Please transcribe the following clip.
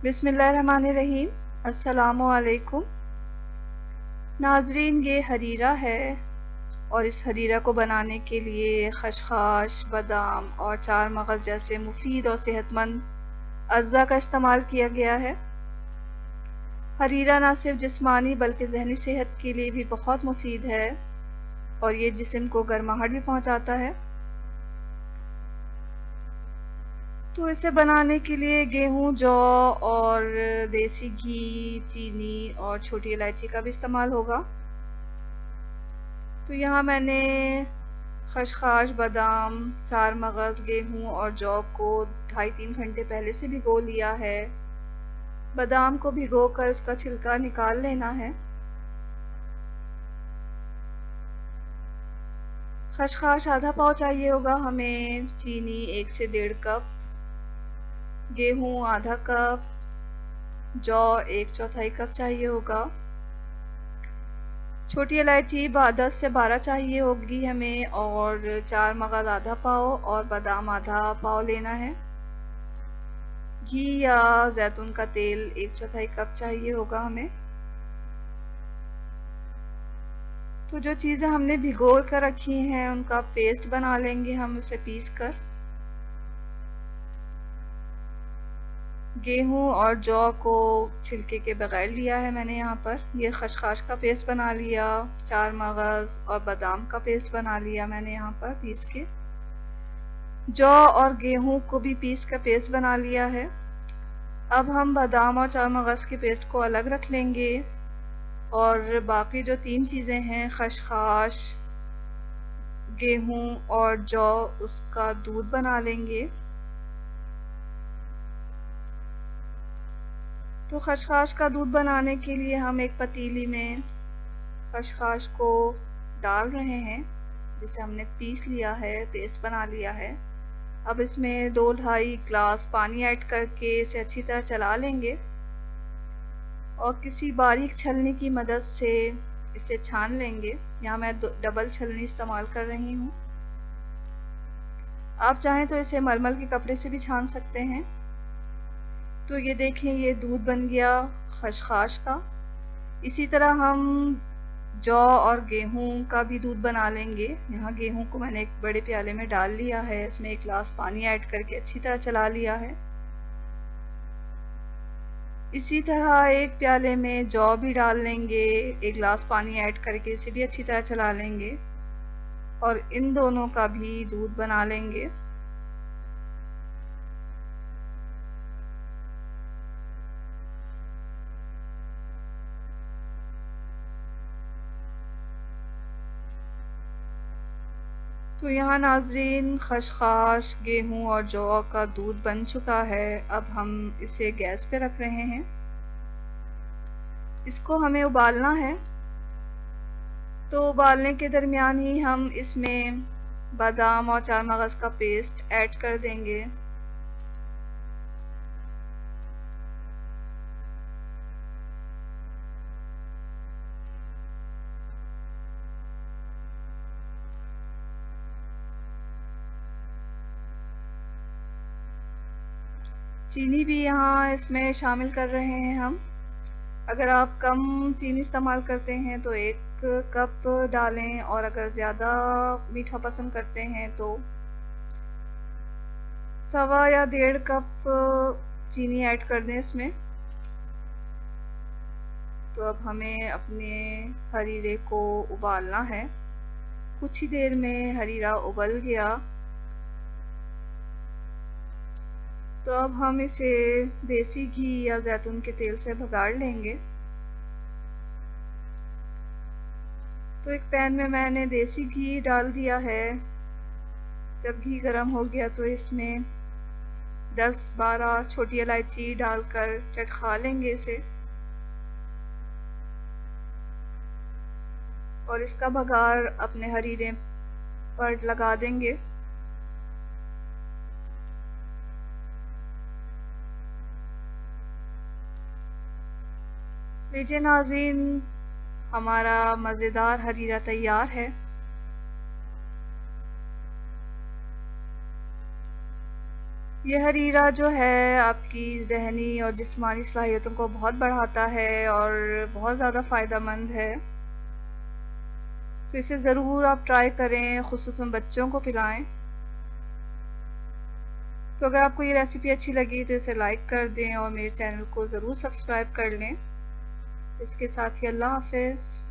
बिस्मिल्लाहिर्रहमानिर्रहीम। अस्सलामुअलैकुम नाजरीन, ये हरीरा है और इस हरीरा को बनाने के लिए खशखाश, बादाम और चार मगज़ जैसे मुफीद और सेहतमंद अज्जा का इस्तेमाल किया गया है। हरीरा न सिर्फ जिस्मानी बल्कि जहनी सेहत के लिए भी बहुत मुफीद है और ये जिस्म को गर्माहट भी पहुंचाता है। तो इसे बनाने के लिए गेहूं, जौ और देसी घी, चीनी और छोटी इलायची का भी इस्तेमाल होगा। तो यहाँ मैंने खशखाश, बादाम, चार मगज़, गेहूं और जौ को 2.5-3 घंटे पहले से भिगो लिया है। बादाम को भिगोकर उसका छिलका निकाल लेना है। खशखाश आधा पाव चाहिए होगा हमें, चीनी 1 से 1.5 कप, गेहूं आधा कप, जौ 1/4 कप चाहिए होगा, छोटी इलायची 10 से 12 चाहिए होगी हमें, और चार मगज़ आधा पाव और बादाम आधा पाव लेना है। घी या जैतून का तेल 1/4 कप चाहिए होगा हमें। तो जो चीज़ें हमने भिगो कर रखी हैं उनका पेस्ट बना लेंगे हम उसे पीस कर। गेहूं और जौ को छिलके के बगैर लिया है मैंने यहाँ पर। ये खशखाश का पेस्ट बना लिया, चार मगज़ और बादाम का पेस्ट बना लिया मैंने यहाँ पर पीस के। जौ और गेहूं को भी पीस कर पेस्ट बना लिया है। अब हम बादाम और चार मगज़ के पेस्ट को अलग रख लेंगे और बाकी जो 3 चीज़ें हैं, खशखाश, गेहूं और जौ, उसका दूध बना लेंगे। तो खशखाश का दूध बनाने के लिए हम एक पतीली में खशखाश को डाल रहे हैं जिसे हमने पीस लिया है, पेस्ट बना लिया है। अब इसमें 2-2.5 गिलास पानी ऐड करके इसे अच्छी तरह चला लेंगे और किसी बारीक छलनी की मदद से इसे छान लेंगे। यहाँ मैं डबल छलनी इस्तेमाल कर रही हूँ। आप चाहें तो इसे मलमल के कपड़े से भी छान सकते हैं। तो ये देखें, ये दूध बन गया खशखाश का। इसी तरह हम जौ और गेहूं का भी दूध बना लेंगे। यहाँ गेहूं को मैंने एक बड़े प्याले में डाल लिया है, इसमें 1 गिलास पानी ऐड करके अच्छी तरह चला लिया है। इसी तरह एक प्याले में जौ भी डाल लेंगे, 1 गिलास पानी ऐड करके इसे भी अच्छी तरह चला लेंगे और इन दोनों का भी दूध बना लेंगे। तो यहाँ नाज़रीन, खशखाश, गेहूं और जौ का दूध बन चुका है। अब हम इसे गैस पे रख रहे हैं। इसको हमें उबालना है। तो उबालने के दरमियान ही हम इसमें बादाम और चार मगज़ का पेस्ट ऐड कर देंगे। चीनी भी यहाँ इसमें शामिल कर रहे हैं हम। अगर आप कम चीनी इस्तेमाल करते हैं तो 1 कप डालें, और अगर ज़्यादा मीठा पसंद करते हैं तो 1.25 या 1.5 कप चीनी ऐड कर दें इसमें। तो अब हमें अपने हरीरे को उबालना है। कुछ ही देर में हरीरा उबल गया। तो अब हम इसे देसी घी या जैतून के तेल से भगाड़ लेंगे। तो एक पैन में मैंने देसी घी डाल दिया है। जब घी गर्म हो गया तो इसमें 10-12 छोटी इलायची डालकर चटखा लेंगे इसे और इसका भगार अपने हरीरे पर लगा देंगे। लीजिए नाज़रीन, हमारा मज़ेदार हरीरा तैयार है। ये हरीरा जो है आपकी ज़हनी और जिस्मानी सलाहियतों को बहुत बढ़ाता है और बहुत ज़्यादा फ़ायदेमंद है। तो इसे ज़रूर आप ट्राई करें, ख़ुसूसन बच्चों को पिलाएं। तो अगर आपको ये रेसिपी अच्छी लगी तो इसे लाइक कर दें और मेरे चैनल को ज़रूर सब्सक्राइब कर लें। इसके साथ ही अल्लाह हाफ़िज़।